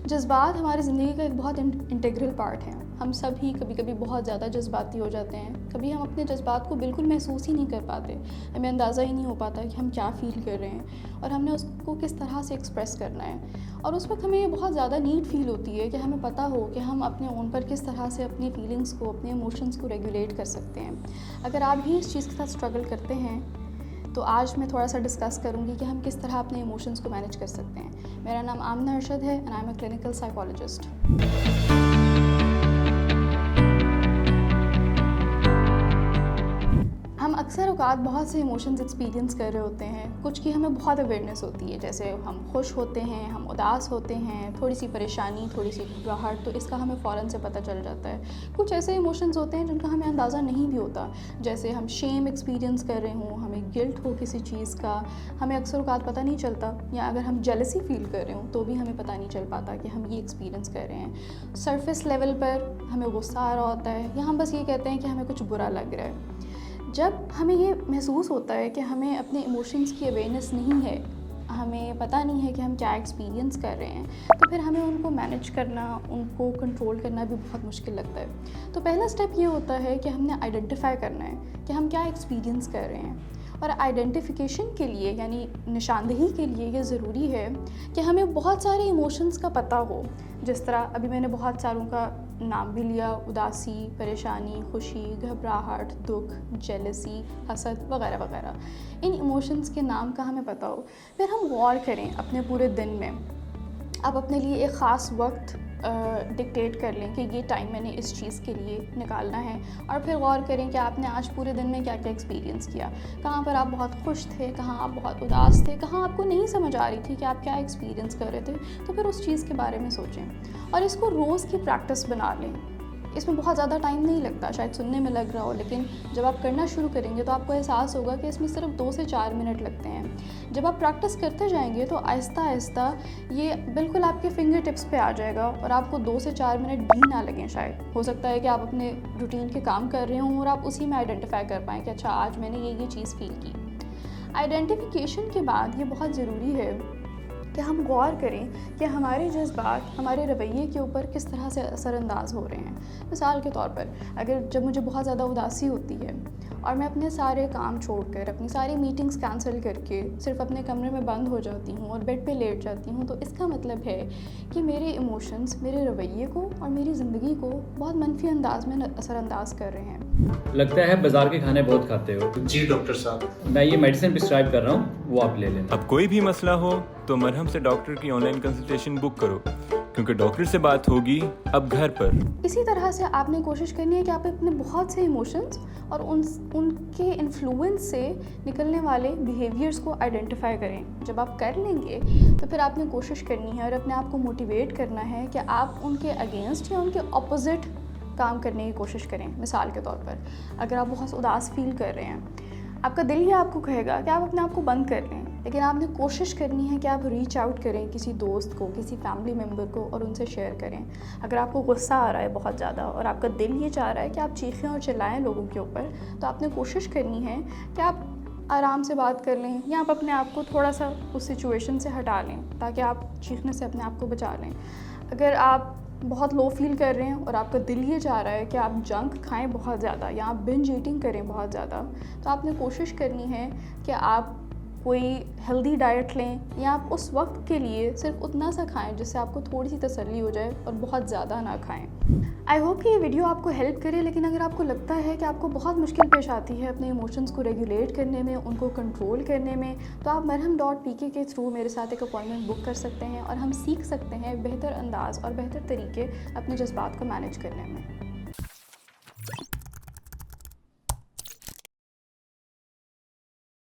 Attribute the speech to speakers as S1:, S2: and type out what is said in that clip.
S1: जज़्बात हमारी ज़िंदगी का एक बहुत इंटीग्रल पार्ट है। हम सभी कभी कभी बहुत ज़्यादा जज्बाती हो जाते हैं। कभी हम अपने जज्बात को बिल्कुल महसूस ही नहीं कर पाते, हमें अंदाज़ा ही नहीं हो पाता कि हम क्या फ़ील कर रहे हैं और हमने उसको किस तरह से एक्सप्रेस करना है। और उस वक्त हमें ये बहुत ज़्यादा नीड फ़ील होती है कि हमें पता हो कि हम अपने ओन पर किस तरह से अपनी फ़ीलिंग्स को, अपने इमोशंस को रेगुलेट कर सकते हैं। अगर आप भी इस चीज़ के साथ स्ट्रगल करते हैं तो आज मैं थोड़ा सा डिस्कस करूंगी कि हम किस तरह अपने इमोशंस को मैनेज कर सकते हैं। मेरा नाम आमना अरशद है and I am a clinical psychologist. हम अक्सर औकात बहुत से इमोशंस एक्सपीरियंस कर रहे होते हैं। कुछ की हमें बहुत अवेयरनेस होती है, जैसे हम खुश होते हैं, हम उदास होते हैं, थोड़ी सी परेशानी, थोड़ी सी घबराहट, तो इसका हमें फ़ौरन से पता चल जाता है। कुछ ऐसे इमोशंस होते हैं जिनका हमें अंदाज़ा नहीं भी होता, जैसे हम शेम एक्सपीरियंस कर रहे हों, हमें गिल्ट हो किसी चीज़ का, हमें अक्सर औकात पता नहीं चलता। या अगर हम जेलसी फ़ील कर रहे हों तो भी हमें पता नहीं चल पाता कि हम ये एक्सपीरियंस कर रहे हैं। सरफेस लेवल पर हमें गुस्सा आ रहा होता है या हम बस ये कहते हैं कि हमें कुछ बुरा लग रहा है। जब हमें ये महसूस होता है कि हमें अपने इमोशंस की अवेयरनेस नहीं है, हमें पता नहीं है कि हम क्या एक्सपीरियंस कर रहे हैं, तो फिर हमें उनको मैनेज करना, उनको कंट्रोल करना भी बहुत मुश्किल लगता है। तो पहला स्टेप ये होता है कि हमने आइडेंटिफाई करना है कि हम क्या एक्सपीरियंस कर रहे हैं। और आइडेंटिफिकेशन के लिए, यानी निशानदेही के लिए, ये ज़रूरी है कि हमें बहुत सारे इमोशंस का पता हो। जिस तरह अभी मैंने बहुत सारों का नाम भी लिया: उदासी, परेशानी, खुशी, घबराहट, दुख, जेलसी, हसद वगैरह वगैरह। इन इमोशंस के नाम का हमें पता हो। फिर हम गौर करें अपने पूरे दिन में। आप अपने लिए एक ख़ास वक्त डिक्टेट कर लें कि ये टाइम मैंने इस चीज़ के लिए निकालना है, और फिर गौर करें कि आपने आज पूरे दिन में क्या क्या एक्सपीरियंस किया। कहाँ पर आप बहुत खुश थे, कहाँ आप बहुत उदास थे, कहाँ आपको नहीं समझ आ रही थी कि आप क्या एक्सपीरियंस कर रहे थे। तो फिर उस चीज़ के बारे में सोचें और इसको रोज़ की प्रैक्टिस बना लें। इसमें बहुत ज़्यादा टाइम नहीं लगता, शायद सुनने में लग रहा हो, लेकिन जब आप करना शुरू करेंगे तो आपको एहसास होगा कि इसमें सिर्फ 2 से 4 मिनट लगते हैं। जब आप प्रैक्टिस करते जाएंगे तो आहिस्ता आहिस्ता ये बिल्कुल आपके फिंगर टिप्स पे आ जाएगा और आपको 2 से 4 मिनट भी ना लगें। शायद हो सकता है कि आप अपने रूटीन के काम कर रहे हों और आप उसी में आइडेंटिफाई कर पाएँ कि अच्छा, आज मैंने ये चीज़ फील की। आइडेंटिफिकेशन के बाद ये बहुत ज़रूरी है कि हम गौर करें कि हमारे जज्बात हमारे रवैये के ऊपर किस तरह से असरअंदाज हो रहे हैं। मिसाल के तौर पर, अगर जब मुझे बहुत ज़्यादा उदासी होती है और मैं अपने सारे काम छोड़कर, अपनी सारी मीटिंग्स कैंसिल करके सिर्फ अपने कमरे में बंद हो जाती हूँ और बेड पे लेट जाती हूँ, तो इसका मतलब है कि मेरे इमोशंस मेरे रवैये को और मेरी ज़िंदगी को बहुत मनफी अंदाज में असरअंदाज कर रहे हैं।
S2: लगता है बाजार के खाने बहुत खाते हो।
S3: जी डॉक्टर साहब,
S2: मैं ये मेडिसिन प्रिस्क्राइब कर रहा हूँ, वो आप ले लेना।
S4: अब कोई भी मसला हो तो मरहम से डॉक्टर की ऑनलाइन कंसल्टेशन बुक करो, क्योंकि डॉक्टर से बात होगी अब घर पर।
S1: इसी तरह से आपने कोशिश करनी है कि आप अपने बहुत से इमोशंस और उनके इन्फ्लुएंस से निकलने वाले बिहेवियर्स को आइडेंटिफाई करें। जब आप कर लेंगे तो फिर आपने कोशिश करनी है और अपने आप को मोटिवेट करना है कि आप उनके अगेंस्ट या उनके ऑपोजिट काम करने की कोशिश करें। मिसाल के तौर पर, अगर आप बहुत उदास फील कर रहे हैं, आपका दिल ही आपको कहेगा कि आप अपने आप को बंद कर लें, लेकिन आपने कोशिश करनी है कि आप रीच आउट करें किसी दोस्त को, किसी फैमिली मेम्बर को, और उनसे शेयर करें। अगर आपको गुस्सा आ रहा है बहुत ज़्यादा और आपका दिल ये चाह रहा है कि आप चीखें और चिल्लाएं लोगों के ऊपर, तो आपने कोशिश करनी है कि आप आराम से बात कर लें या आप अपने आप को थोड़ा सा उस सिचुएशन से हटा लें ताकि आप चीखने से अपने आप को बचा लें। अगर आप बहुत लो फील कर रहे हैं और आपका दिल ये चाह रहा है कि आप जंक खाएं बहुत ज़्यादा या आप बिंज ईटिंग करें बहुत ज़्यादा, तो आपने कोशिश करनी है कि आप कोई हेल्दी डाइट लें या आप उस वक्त के लिए सिर्फ उतना सा खाएं जिससे आपको थोड़ी सी तसल्ली हो जाए और बहुत ज़्यादा ना खाएं। आई होप कि ये वीडियो आपको हेल्प करे, लेकिन अगर आपको लगता है कि आपको बहुत मुश्किल पेश आती है अपने इमोशंस को रेगुलेट करने में, उनको कंट्रोल करने में, तो आप marham.pk के थ्रू मेरे साथ एक अपॉइंटमेंट बुक कर सकते हैं और हम सीख सकते हैं बेहतर अंदाज और बेहतर तरीके अपने जज्बात को मैनेज करने में।